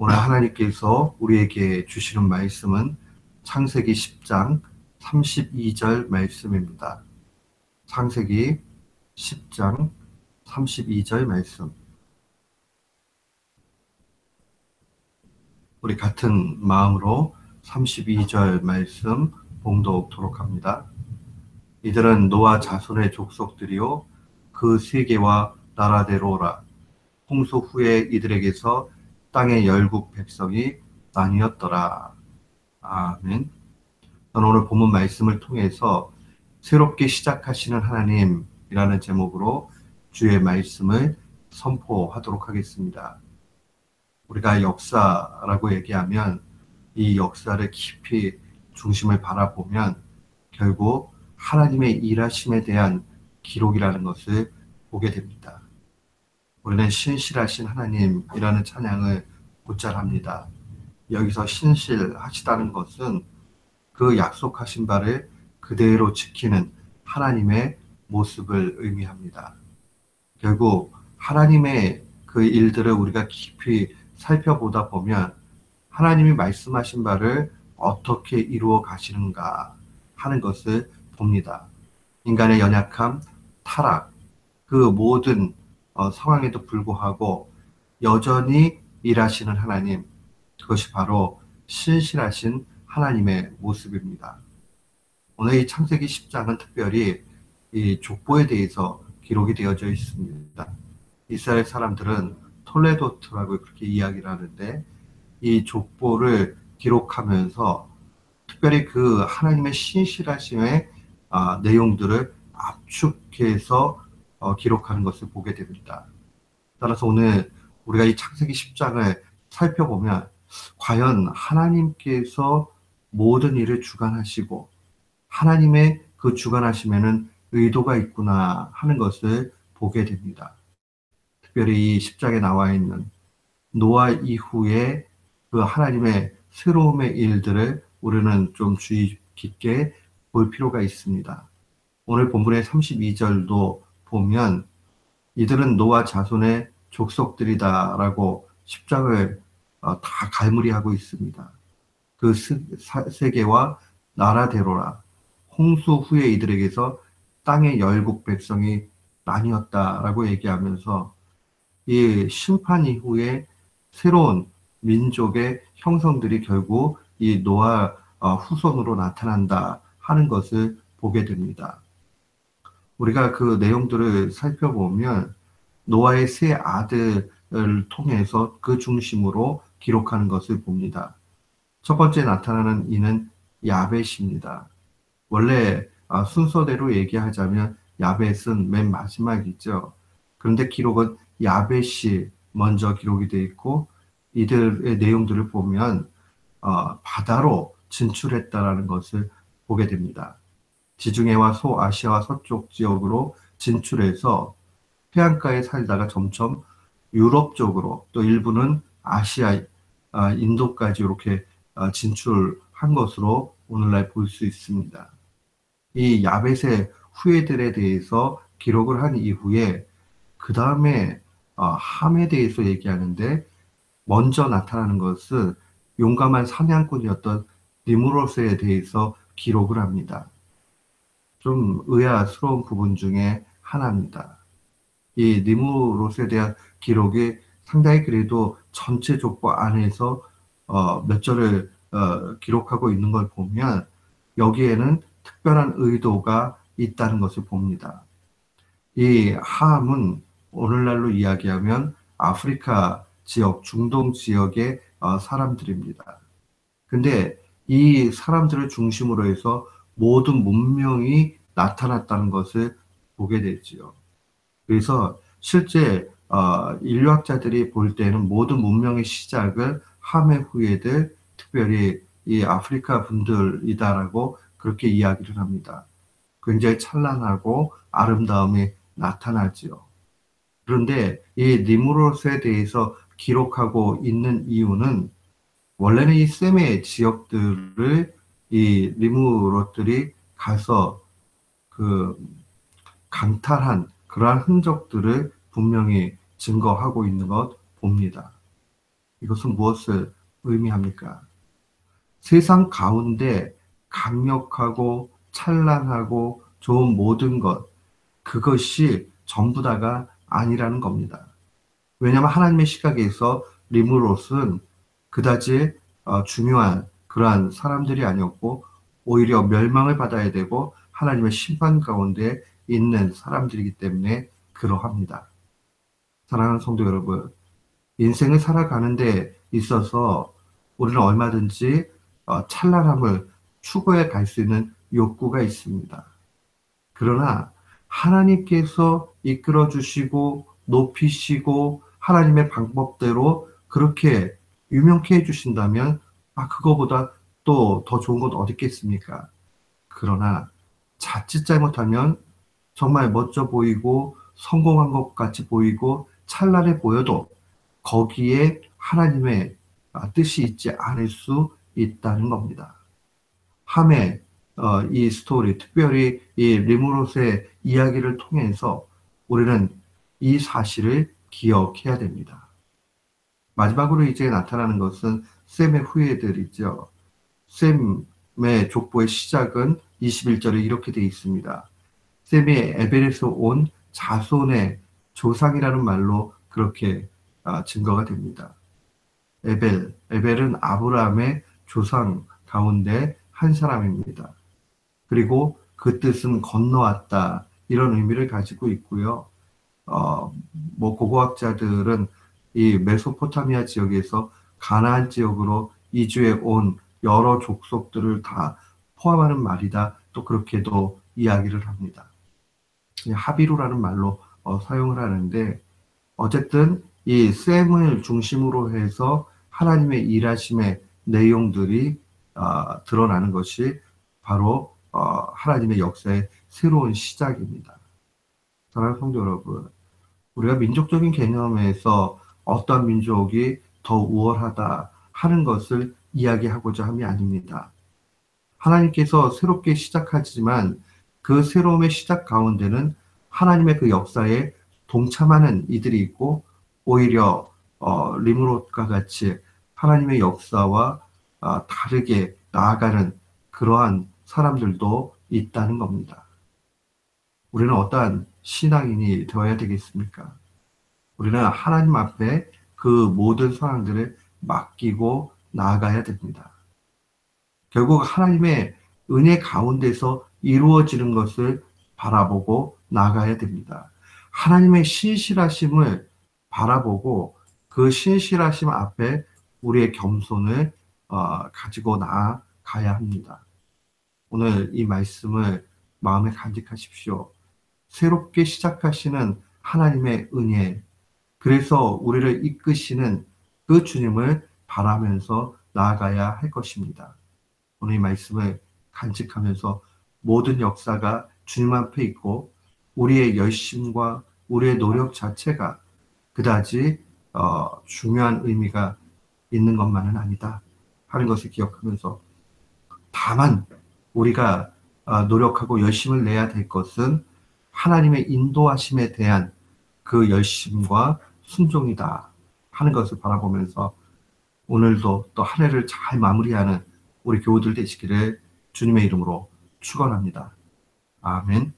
오늘 하나님께서 우리에게 주시는 말씀은 창세기 10장 32절 말씀입니다. 창세기 10장 32절 말씀. 우리 같은 마음으로 32절 말씀 봉독토록 합니다. 이들은 노아 자손의 족속들이요 그 세계와 나라대로라. 홍수 후에 이들에게서 땅의 열국 백성이 나뉘었더라. 아멘. 저는 오늘 본문 말씀을 통해서 새롭게 시작하시는 하나님이라는 제목으로 주의 말씀을 선포하도록 하겠습니다. 우리가 역사라고 얘기하면 이 역사를 깊이 중심을 바라보면 결국 하나님의 일하심에 대한 기록이라는 것을 보게 됩니다. 우리는 신실하신 하나님이라는 찬양을 곧잘 합니다. 여기서 신실하시다는 것은 그 약속하신 바를 그대로 지키는 하나님의 모습을 의미합니다. 결국 하나님의 그 일들을 우리가 깊이 살펴보다 보면 하나님이 말씀하신 바를 어떻게 이루어 가시는가 하는 것을 봅니다. 인간의 연약함, 타락, 그 모든 상황에도 불구하고 여전히 일하시는 하나님, 그것이 바로 신실하신 하나님의 모습입니다. 오늘 이 창세기 10장은 특별히 이 족보에 대해서 기록이 되어져 있습니다. 이스라엘 사람들은 톨레도트라고 그렇게 이야기를 하는데 이 족보를 기록하면서 특별히 그 하나님의 신실하심의 내용들을 압축해서 기록하는 것을 보게 됩니다. 따라서 오늘 우리가 이 창세기 10장을 살펴보면 과연 하나님께서 모든 일을 주관하시고 하나님의 그 주관하심에는 의도가 있구나 하는 것을 보게 됩니다. 특별히 이 10장에 나와 있는 노아 이후에 그 하나님의 새로움의 일들을 우리는 좀 주의 깊게 볼 필요가 있습니다. 오늘 본문의 32절도 보면 이들은 노아 자손의 족속들이다라고 10장을 다 갈무리하고 있습니다. 그 세계와 나라대로라. 홍수 후에 이들에게서 땅의 열국 백성이 나뉘었다라고 얘기하면서 이 심판 이후에 새로운 민족의 형성들이 결국 이 노아 후손으로 나타난다 하는 것을 보게 됩니다. 우리가 그 내용들을 살펴보면 노아의 세 아들을 통해서 그 중심으로 기록하는 것을 봅니다. 첫 번째 나타나는 이는 야벳입니다. 원래 순서대로 얘기하자면 야벳은 맨 마지막이죠. 그런데 기록은 야벳이 먼저 기록이 되어 있고 이들의 내용들을 보면 바다로 진출했다라는 것을 보게 됩니다. 지중해와 소아시아와 서쪽 지역으로 진출해서 해안가에 살다가 점점 유럽 쪽으로 또 일부는 아시아, 인도까지 이렇게 진출한 것으로 오늘날 볼 수 있습니다. 이 야벳의 후예들에 대해서 기록을 한 이후에 그 다음에 함에 대해서 얘기하는데 먼저 나타나는 것은 용감한 사냥꾼이었던 니무롯에 대해서 기록을 합니다. 좀 의아스러운 부분 중에 하나입니다. 이 니무롯에 대한 기록이 상당히 그래도 전체 족보 안에서 몇 절을 기록하고 있는 걸 보면 여기에는 특별한 의도가 있다는 것을 봅니다. 이 함은 오늘날로 이야기하면 아프리카 지역, 중동 지역의 사람들입니다. 근데 이 사람들을 중심으로 해서 모든 문명이 나타났다는 것을 보게 되지요. 그래서 실제 인류학자들이 볼 때는 모든 문명의 시작을 함의 후예들, 특별히 이 아프리카 분들이다라고 그렇게 이야기를 합니다. 굉장히 찬란하고 아름다움이 나타나지요. 그런데 이 니무롯에 대해서 기록하고 있는 이유는 원래는 이 셈의 지역들을 이 니무롯들이 가서 그 강탈한 그러한 흔적들을 분명히 증거하고 있는 것 봅니다. 이것은 무엇을 의미합니까? 세상 가운데 강력하고 찬란하고 좋은 모든 것, 그것이 전부 다가 아니라는 겁니다. 왜냐하면 하나님의 시각에서 리무롯은 그다지 중요한 그러한 사람들이 아니었고 오히려 멸망을 받아야 되고 하나님의 심판 가운데 있는 사람들이기 때문에 그러합니다. 사랑하는 성도 여러분, 인생을 살아가는 데 있어서 우리는 얼마든지 찬란함을 추구해 갈 수 있는 욕구가 있습니다. 그러나 하나님께서 이끌어 주시고 높이시고 하나님의 방법대로 그렇게 유명케 해주신다면 그거보다 또 더 좋은 건 어디 있겠습니까? 그러나 자칫 잘못하면 정말 멋져 보이고 성공한 것 같이 보이고 찬란해 보여도 거기에 하나님의 뜻이 있지 않을 수 있다는 겁니다. 함의 이 스토리, 특별히 이 리무롯의 이야기를 통해서 우리는 이 사실을 기억해야 됩니다. 마지막으로 이제 나타나는 것은 셈의 후예들이죠. 셈의 족보의 시작은 21절에 이렇게 되어 있습니다. 셈이 에벨에서 온 자손의 조상이라는 말로 그렇게 증거가 됩니다. 에벨은 아브라함의 조상 가운데 한 사람입니다. 그리고 그 뜻은 건너왔다, 이런 의미를 가지고 있고요. 고고학자들은 이 메소포타미아 지역에서 가나안 지역으로 이주해 온 여러 족속들을 다 포함하는 말이다, 또 그렇게도 이야기를 합니다. 하비루라는 말로 사용을 하는데, 어쨌든 이 셈을 중심으로 해서 하나님의 일하심의 내용들이 드러나는 것이 바로 하나님의 역사의 새로운 시작입니다. 사랑하는 성도 여러분, 우리가 민족적인 개념에서 어떤 민족이 더 우월하다 하는 것을 이야기하고자 함이 아닙니다. 하나님께서 새롭게 시작하지만 그 새로움의 시작 가운데는 하나님의 그 역사에 동참하는 이들이 있고, 오히려 리므롯과 같이 하나님의 역사와 다르게 나아가는 그러한 사람들도 있다는 겁니다. 우리는 어떠한 신앙인이 되어야 되겠습니까? 우리는 하나님 앞에 그 모든 상황들을 맡기고 나아가야 됩니다. 결국 하나님의 은혜 가운데서 이루어지는 것을 바라보고 나가야 됩니다. 하나님의 신실하심을 바라보고 그 신실하심 앞에 우리의 겸손을 가지고 나아가야 합니다. 오늘 이 말씀을 마음에 간직하십시오. 새롭게 시작하시는 하나님의 은혜, 그래서 우리를 이끄시는 그 주님을 바라면서 나아가야 할 것입니다. 오늘 이 말씀을 간직하면서 모든 역사가 주님 앞에 있고 우리의 열심과 우리의 노력 자체가 그다지 중요한 의미가 있는 것만은 아니다 하는 것을 기억하면서, 다만 우리가 노력하고 열심을 내야 될 것은 하나님의 인도하심에 대한 그 열심과 순종이다 하는 것을 바라보면서 오늘도 또 한 해를 잘 마무리하는 우리 교우들 되시기를 주님의 이름으로 축원합니다. 아멘.